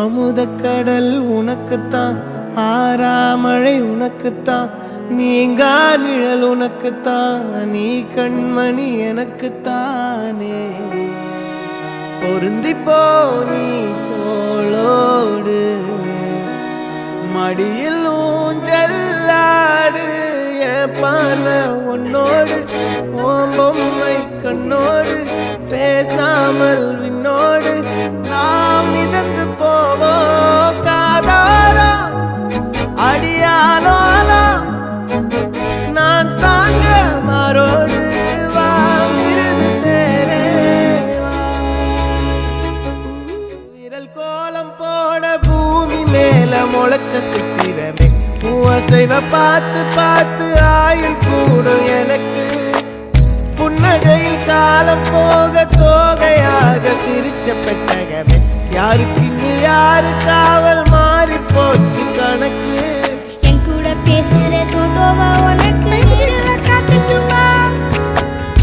அமுதக்கடல் உனக்குத்தான், ஆறாமழை உனக்குத்தான், நீங்கா நிழல் உனக்குத்தான், நீ கண்மணி எனக்குத்தானே. பொருந்திப்போ நீ தோளோடு, மடியில் ஊஞ்சல்லாடு, என் பார்வை உன்னோடு, ஓம் பொம்மை கண்ணோடு, பேசாமல் விண்ணோடு நாம் மிதந்து போவோம் காதாரா அடியாலோலா, நான் தாங்க மாறோடு வா மிருது தேரே வா. விரல் கோலம் போட பூமி மேல முளைச்ச சித்திரமே, அசைவ பார்த்து பார்த்து ஆயுள் கூடும் எனக்கு. புன்னகையில் காலம் போக தோகையாக சிரிச்ச பெட்டகமே, யாருக்கு இங்கு யாரு காவல் மாறி போச்சு கணக்கு. என் கூட பேசுற தோதோவா உனக்கு காட்டுமா,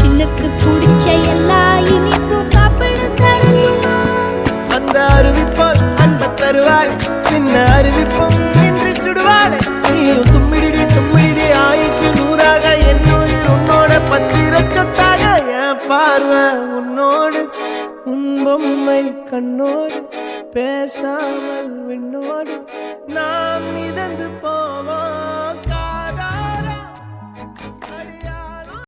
சின்னுக்கு பிடிச்ச எல்லா இனிப்பும் சாப்பிட தரணுமா. அந்த அருவிப்போல் அன்ப தருவாள், சின்ன அருவிப்பும் என்று சுடுவாள். நீயும் தும்மிடி தும்மிடி ஆயுசு நூறாக, என் உயிர் உன்னோட பத்திர சொத்தாக. என் பார்வை உன்னோடு, உன் பொம்மை கண்ணோடு, பேசாமல் விண்ணோடு நாம் மிதந்து போவோம்.